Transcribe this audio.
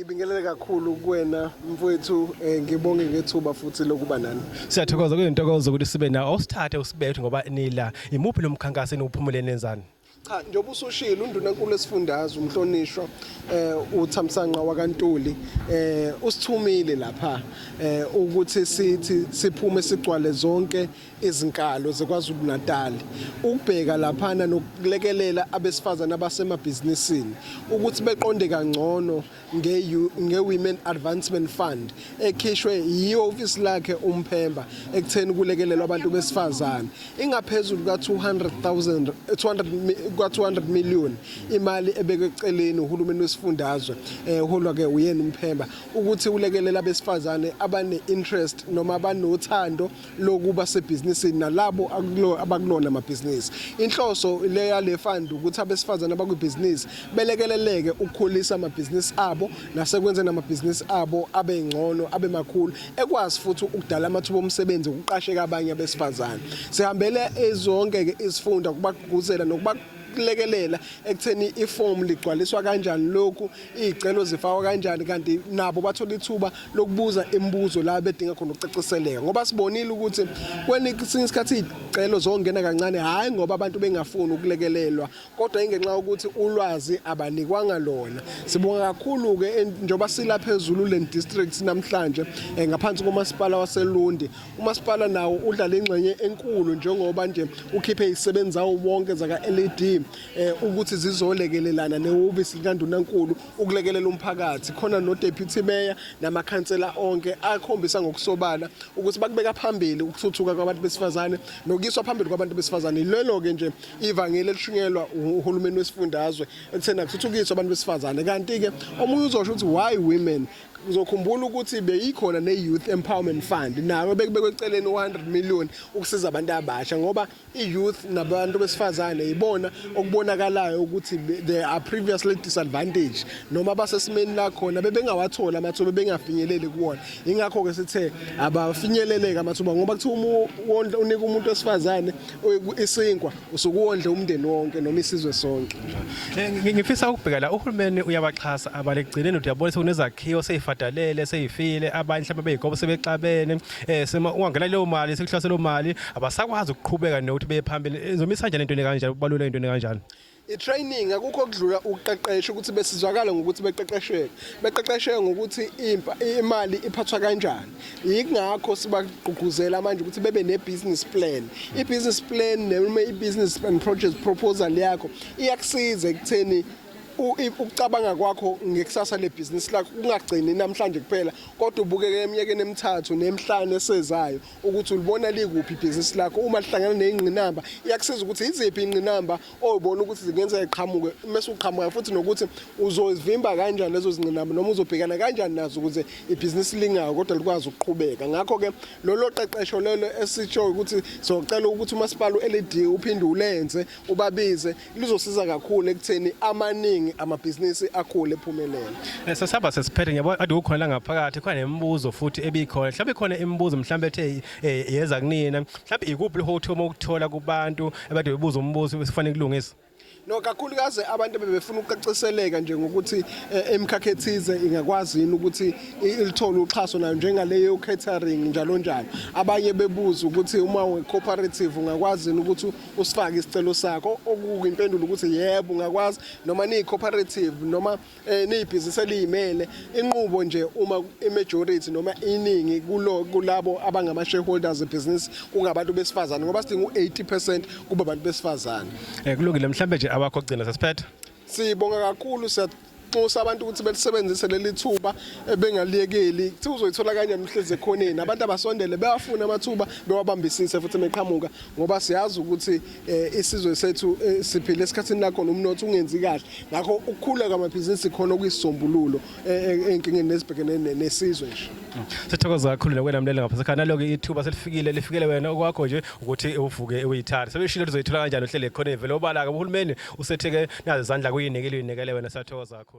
Ngibingelele kakhulu kuwena mfowethu ngibonge ngethuba futhi lokuba nani. Siyathokoza kuyintokozo ukuthi sibe nawo osithathe usibethe ngoba nila imuphi lo mkhankaso eniwuphumule nenzani. Cha njengoba usushilo undunankulu esifundazwe umhlonishwa uThamsanqa wakwaNtuli usithumile lapha ukuthi sithi siphume sigcwale zonke izinkalo zeKwaZulu Natal ukubheka lapha nokulekelela abesifazana abasemabhizinisini ukuthi beqonde kangcono ngeWomen Advancement Fund ekhishwe yioffice lakhe uMphemba ekutheni kulekelelwa abantu besifazane ingaphezulu ka200 million imali ebekwe eceleni uhulumeni wesifundazwe uholwa ke uyena uMphemba ukuthi ulekelela abesifazane abane interest noma abanothando lokuba sebhizinisini nalabo abakulona amabhizinisi. Inhloso le fund ukuthi abesifazane abakwibhizinisi belekeleleke ukukhulisa amabhizinisi abo nasekwenzeni amabhizinisi abo abe ngcono abe makhulu ekwazi futhi ukudala amathuba omsebenzi ukuqasheka abanye abesifazane. Sihambele ezonke ke izifunda kubagqugquzela nokulekelela ekutheni iform ligcwaliswa kanjani lokhu izicelo zifakwa kanjani kanti nabo bathola ithuba lokubuza imibuzo la bedinga khona ukucaciseleka ngoba sibonile ukuthi kwesinye isikhathi izicelo zongena kancane hayi ngoba abantu bengafuni ukulekelelwa kodwa ingenxa ukuthi ulwazi abanikwanga lona. Sibonga kakhulu ke njoba silapha ezulu district namhlanje ngaphansi komasipala waseLundi. Umasipala nawo udlala ingxenye enkulu njengoba nje ukhiphe izisebenzi zawo wonke zaka LED ukuthi zizolekelelana nehhovisi likaNdunankulu ukulekelela umphakathi khona no deputy mayor namakhansela onke akhombisa ngokusobala ukuthi bakubeka phambili ukuthuthuka kwabantu besifazane nokuyiswa phambili kwabantu besifazane. Lelo ke nje ivangeli elishunyelwa uhulumeni wesifundazwe ekuthena kuthuthukiswa abantu besifazane kanti ke omunye uzosho ukuthi why women uzokhumbula ukuthi beyikhona ne-Youth Empowerment Fund nawe bekubekwe eceleni 100 million ukusiza abantu abasha ngoba i-youth nabantu besifazane yibona okubonakalayo ukuthi they are previously disadvantaged noma basesimeni la khona bebengawathola amathuba bengafinyeleli kuwona. Ingakho ke sithe abafinyeleleka amathuba ngoba kuthiwa unika umuntu wesifazane isinkwa usukuwondla umndeni wonke noma isizwe sonke. Ngifisa ukubheka la uhulumeni uyabaxhasa abalegcineni uyabona sekunezakhiwo seyifadalele seyifile abanye mhlawumbe beyigobo sebexabene ungangena leyo mali sekuhlase lo mali abasakwazi ukuqhubeka nokuthi beye phambili izomisa kanjani into kanjalo kubalula into kanjalo. I-training akukho kudlula ukuqeqesha ukuthi besizwakala ngokuthi beqeqeshwe ngokuthi imali iphathwa kanjani. Yingakho sibagqugquzela manje ukuthi bebe ne-business plan. I-business plan noma i-business and project proposal yakho iyakusiza ekutheni ukucabanga kwakho ngekusasa lebhizinisi lakho ungagcini namhlanje kuphela kodwa ubukeke eminyakeni emithathu nemhlanje esezayo ukuthi ulibona likuphi ibhizinisi lakho. Uma lihlangana nezingqinamba iyakusiza ukuthi iziphi ingqinamba oyibona ukuthi zingenza iqhamuke mase uqhamuka futhi nokuthi uzozivimba kanjani lezo zingqinamba noma uzobhekana kanjani nazo ukuze ibhizinisi lingayo kodwa likwazi ukuqhubeka. Ngakho ke lolo qeqesho lelo esitsho ukuthi socela ukuthi umasipala uLED uphinde ulenze ubabize lizosiza kakhulu ekutheni amaningi amabhizinisi akhule ephumelele. Sesaba sesiphethe ngiyabona ade ukhona la ngaphakathi khona nemibuzo futhi ebikhona mhlawumbe khona imibuzo mhlawumbe ethe yeza kunina mhlawumbe ikuphi lokuthoma ukuthola kubantu ebade bebuza umbuzo esifanele kulungisa. No kakhulukazi abantu bebefuna ukucaciseleka nje ngokuthi emkhakha ethize ingakwazi yini ukuthi ilithole uxhaso nayo njengaleyo catering njalo njalo. Abanye bebuza ukuthi uma we-cooperative ungakwazi yini ukuthi usifake isicelo sakho okuyimpendulo ukuthi yebo ungakwazi noma ni-cooperative noma niyibhizinisi eliyimele inqubo nje uma i-majority noma iningi kulabo abangama-shareholders ebhizinisi kungabantu besifazane ngoba sidinga u-80% kuba abantu besifazane. Kulungile mhlawumbe nje abakho kugcina sesiphethe. Sibonga kakhulu siyaqosa abantu ukuthi belisebenzise leli thuba bengaliyekeli kuthi uzoyithola kanjani mhleze ekhoneni abantu abasondele beyafuna amathuba bewabambisise futhi meqhamuka ngoba siyazi ukuthi isizwe sethu siphile esikhathini la khona umnotho ungenzi kahle ngakho ukukhula kwamabhizinisi khona okuyisisombululo enkingeni nesibhekene nesizwe nje. Sithokoza kakhulu nakwena mlele ngapha sekhaya naloku ithuba lifikele wena okwakho nje ukuthi uvuke uyithathe sebeshilo lizoyithola kanjani uhlele khona vele obala ke uhulumeni usetheke nazo izandla kuyinikele wena siyathokoza kakhulu.